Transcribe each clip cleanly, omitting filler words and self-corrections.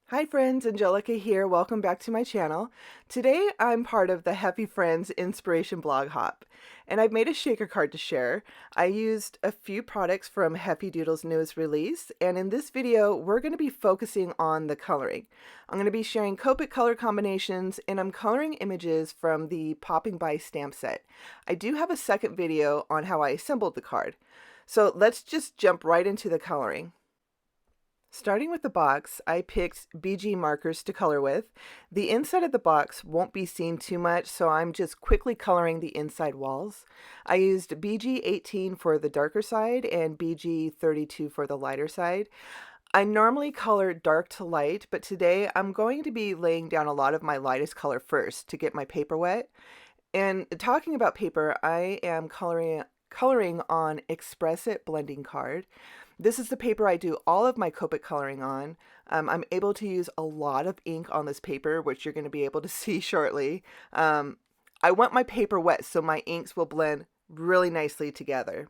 Hi friends, Angelica here. Welcome back to my channel. Today I'm part of the Heffy Friends Inspiration Blog Hop, and I've made a shaker card to share. I used a few products from Heffy Doodle's newest release, and in this video we're going to be focusing on the coloring. I'm going to be sharing Copic color combinations, and I'm coloring images from the Popping by stamp set. I do have a second video on how I assembled the card. So let's just jump right into the coloring. Starting with the box, I picked BG markers to color with. The inside of the box won't be seen too much, so I'm just quickly coloring the inside walls. I used BG18 for the darker side and BG32 for the lighter side. I normally color dark to light, but today I'm going to be laying down a lot of my lightest color first to get my paper wet. And talking about paper, I am coloring on Express It blending card. This is the paper I do all of my Copic coloring on. I'm able to use a lot of ink on this paper, which you're going to be able to see shortly. I want my paper wet so my inks will blend really nicely together.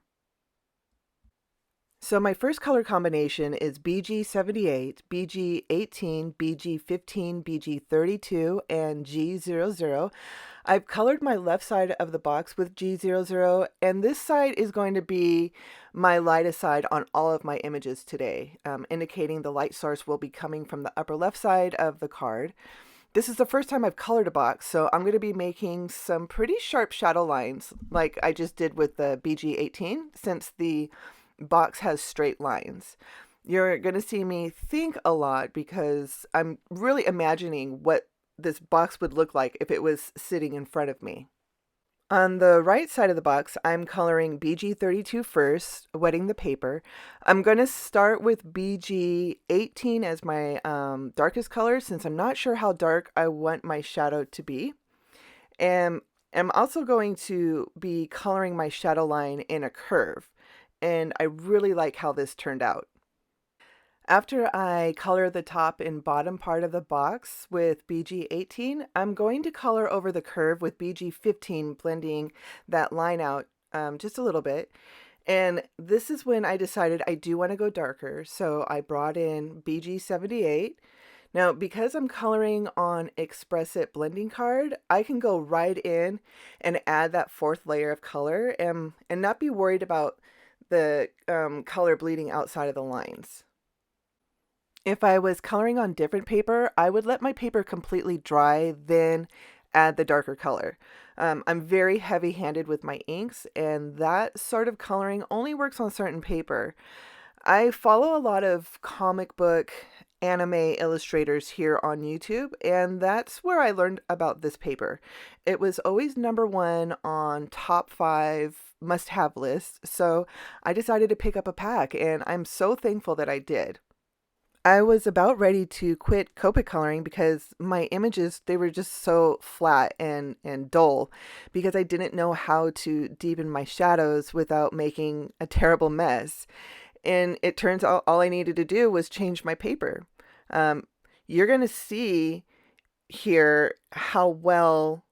So my first color combination is BG78, BG18, BG15, BG32, and G00. I've colored my left side of the box with G00, and this side is going to be my lightest side on all of my images today, indicating the light source will be coming from the upper left side of the card. This is the first time I've colored a box, so I'm going to be making some pretty sharp shadow lines like I just did with the BG18, since the box has straight lines. You're going to see me think a lot because I'm really imagining what this box would look like if it was sitting in front of me. On the right side of the box, I'm coloring BG32 first, wetting the paper. I'm going to start with BG18 as my darkest color, since I'm not sure how dark I want my shadow to be. And I'm also going to be coloring my shadow line in a curve, and I really like how this turned out. After I color the top and bottom part of the box with BG18, I'm going to color over the curve with BG15, blending that line out just a little bit. And this is when I decided I do want to go darker, so I brought in BG78. Now, because I'm coloring on Express It blending card, I can go right in and add that fourth layer of color and not be worried about the color bleeding outside of the lines. If I was coloring on different paper, I would let my paper completely dry, then add the darker color. I'm very heavy-handed with my inks, and that sort of coloring only works on certain paper. I follow a lot of comic book anime illustrators here on YouTube, and that's where I learned about this paper. It was always #1 on top 5 must-have lists, so I decided to pick up a pack, and I'm so thankful that I did. I was about ready to quit Copic coloring because my images, they were just so flat and dull, because I didn't know how to deepen my shadows without making a terrible mess. And it turns out all I needed to do was change my paper. You're going to see here how well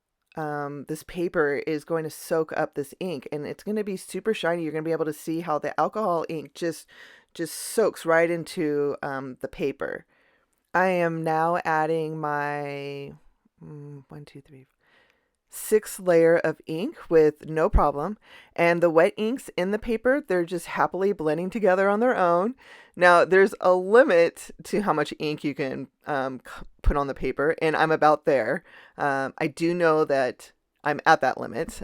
this paper is going to soak up this ink, and it's going to be super shiny. You're going to be able to see how the alcohol ink just soaks right into the paper. I am now adding my 6th layer of ink with no problem, and the wet inks in the paper, they're just happily blending together on their own. Now there's a limit to how much ink you can put on the paper, and I'm about there. I do know that I'm at that limit.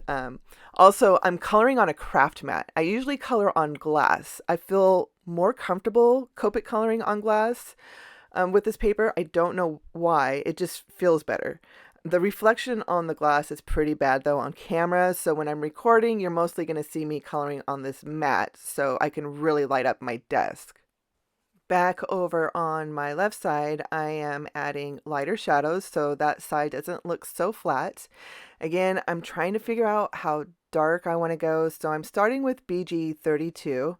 Also, I'm coloring on a craft mat. I usually color on glass. I feel more comfortable Copic coloring on glass with this paper. I don't know why. It just feels better. The reflection on the glass is pretty bad though on camera, so when I'm recording, you're mostly going to see me coloring on this mat so I can really light up my desk. Back over on my left side, I am adding lighter shadows so that side doesn't look so flat. Again, I'm trying to figure out how dark I want to go, so I'm starting with BG32.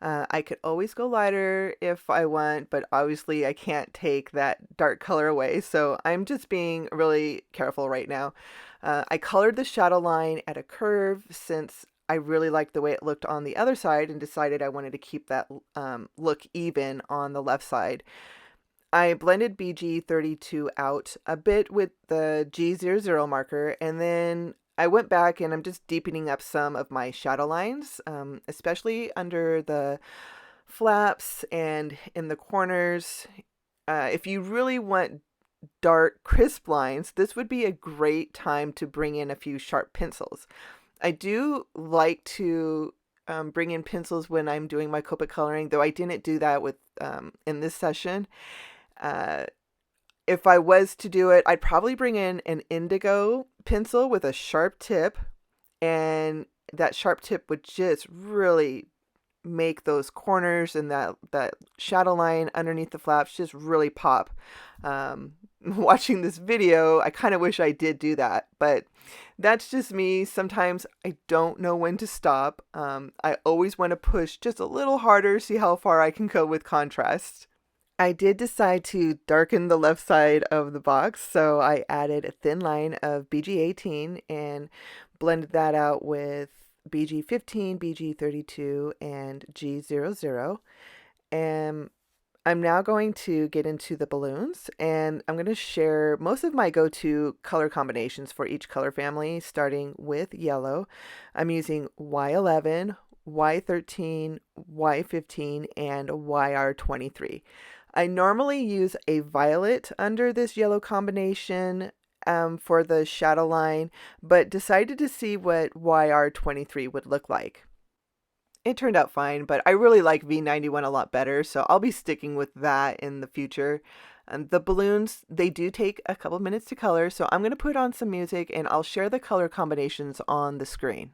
I could always go lighter if I want, but obviously I can't take that dark color away, so I'm just being really careful right now. I colored the shadow line at a curve since I really liked the way it looked on the other side and decided I wanted to keep that look even on the left side. I blended BG32 out a bit with the G00 marker, and then I went back and I'm just deepening up some of my shadow lines, especially under the flaps and in the corners. If you really want dark, crisp lines, this would be a great time to bring in a few sharp pencils. I do like to bring in pencils when I'm doing my Copic coloring, though I didn't do that with in this session. Uh, if I was to do it, I'd probably bring in an indigo pencil with a sharp tip, and that sharp tip would just really make those corners and that shadow line underneath the flaps just really pop. Watching this video, I kind of wish I did do that, but that's just me. Sometimes I don't know when to stop. I always want to push just a little harder, see how far I can go with contrast. I did decide to darken the left side of the box, so I added a thin line of BG18 and blended that out with BG15, BG32, and G00. And I'm now going to get into the balloons, and I'm going to share most of my go-to color combinations for each color family, starting with yellow. I'm using Y11, Y13, Y15, and YR23. I normally use a violet under this yellow combination for the shadow line, but decided to see what YR23 would look like. It turned out fine, but I really like V91 a lot better, so I'll be sticking with that in the future. And the balloons, they do take a couple minutes to color, so I'm going to put on some music and I'll share the color combinations on the screen.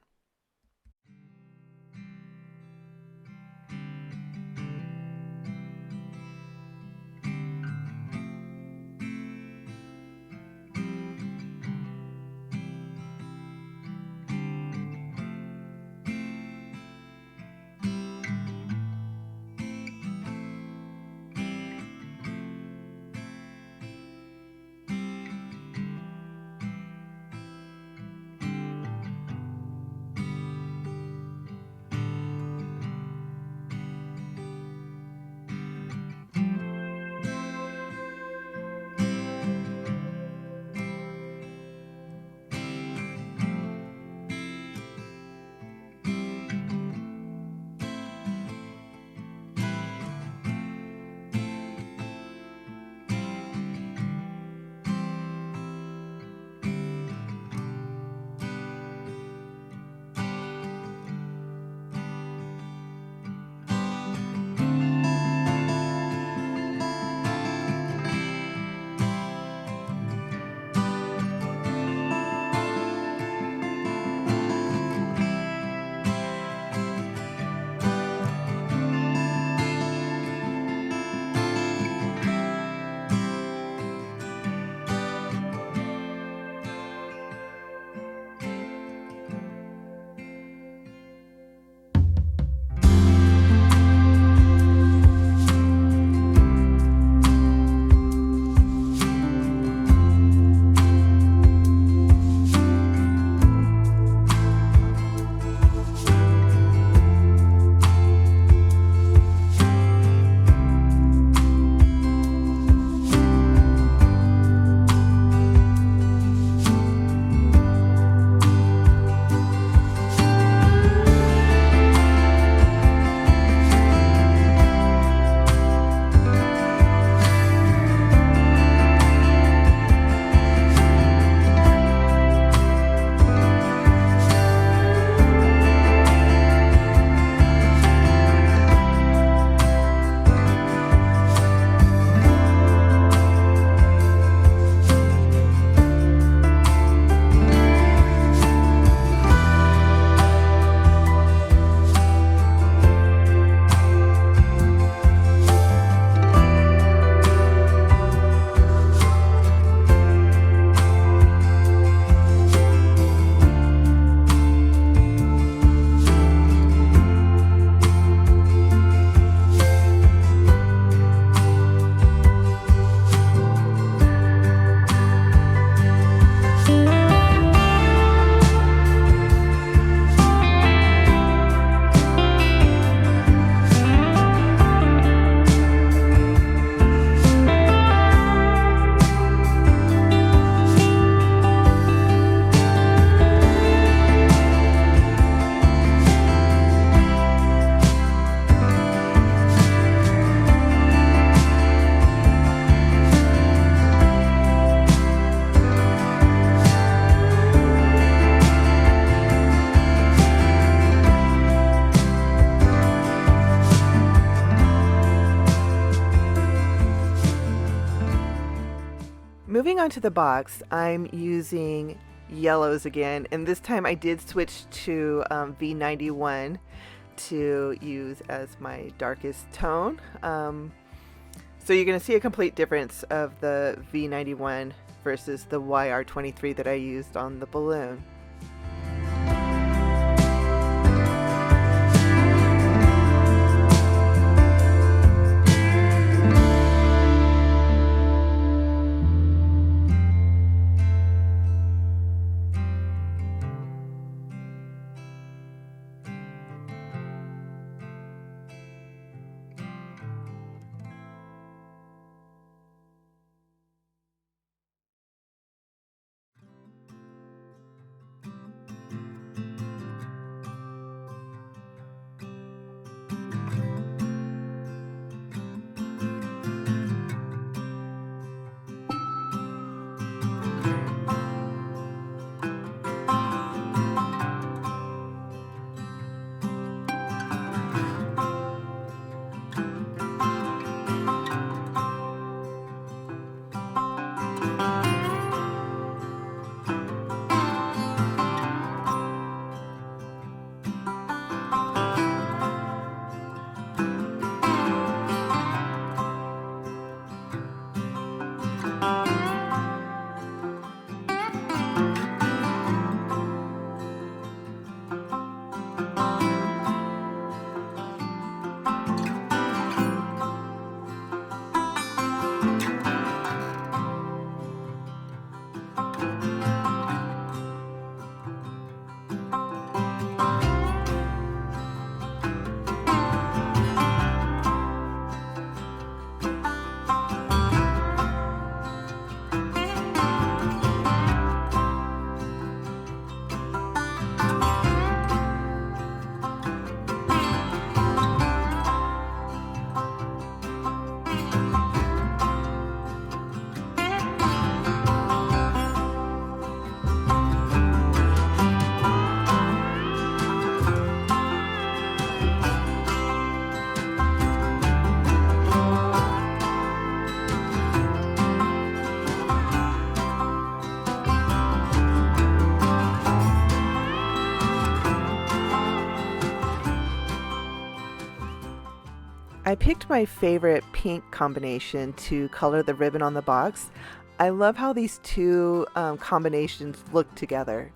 Moving on to the box, I'm using yellows again, and this time I did switch to V91 to use as my darkest tone. So you're going to see a complete difference of the V91 versus the YR23 that I used on the balloon. I picked my favorite pink combination to color the ribbon on the box. I love how these two combinations look together.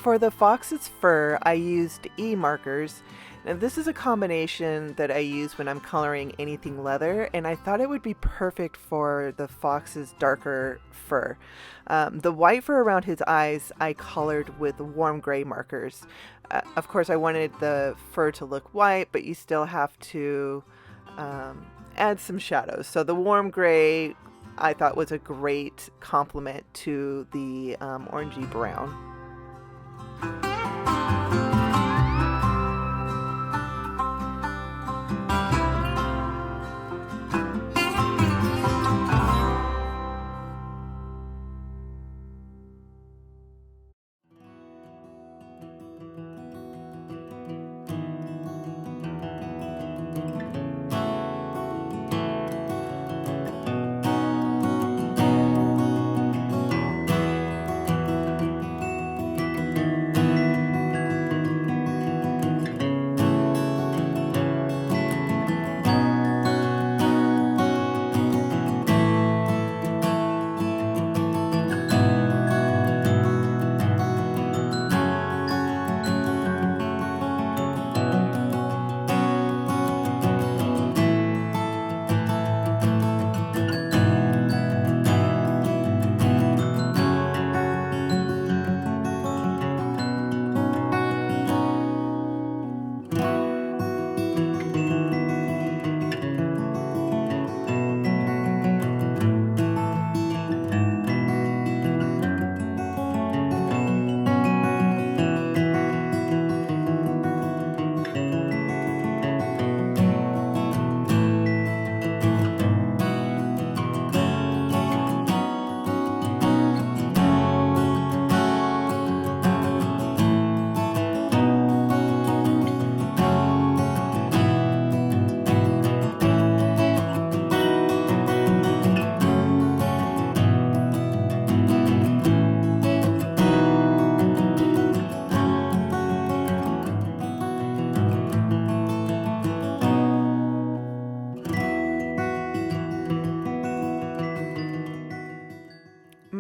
For the fox's fur, I used E markers. Now this is a combination that I use when I'm coloring anything leather, and I thought it would be perfect for the fox's darker fur. The white fur around his eyes I colored with warm gray markers. Of course, I wanted the fur to look white, but you still have to add some shadows. So the warm gray I thought was a great complement to the orangey brown.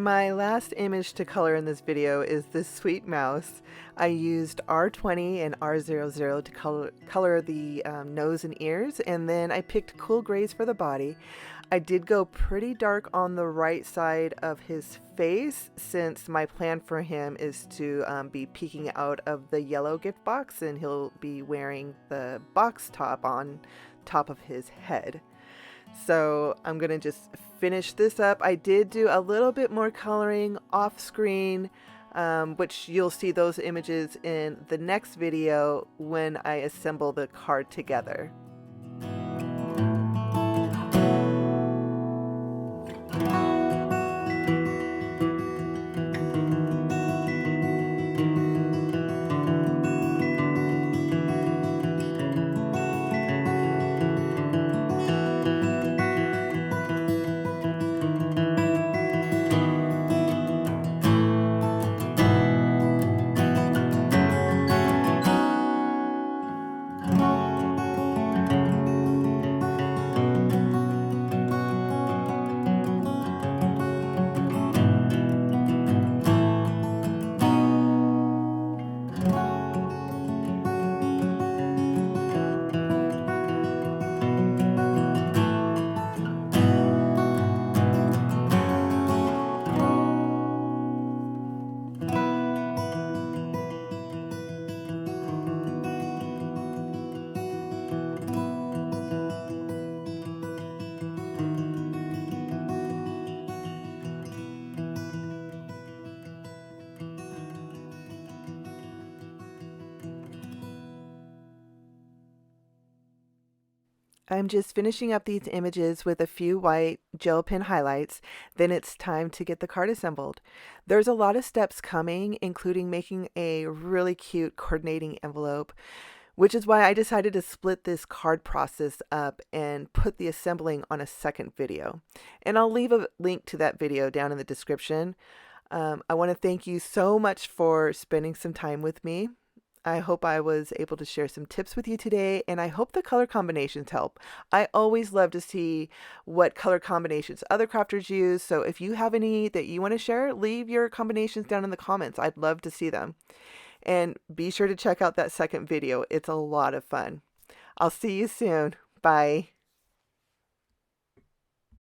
My last image to color in this video is this sweet mouse. I used R20 and R00 to color the nose and ears, and then I picked cool grays for the body. I did go pretty dark on the right side of his face, since my plan for him is to be peeking out of the yellow gift box, and he'll be wearing the box top on top of his head. So I'm gonna just finish this up. I did do a little bit more coloring off screen, which you'll see those images in the next video when I assemble the card together. I'm just finishing up these images with a few white gel pen highlights, then it's time to get the card assembled. There's a lot of steps coming, including making a really cute coordinating envelope, which is why I decided to split this card process up and put the assembling on a second video. And I'll leave a link to that video down in the description. I want to thank you so much for spending some time with me. I hope I was able to share some tips with you today, and I hope the color combinations help. I always love to see what color combinations other crafters use, so if you have any that you want to share, leave your combinations down in the comments. I'd love to see them. And be sure to check out that second video. It's a lot of fun. I'll see you soon. Bye.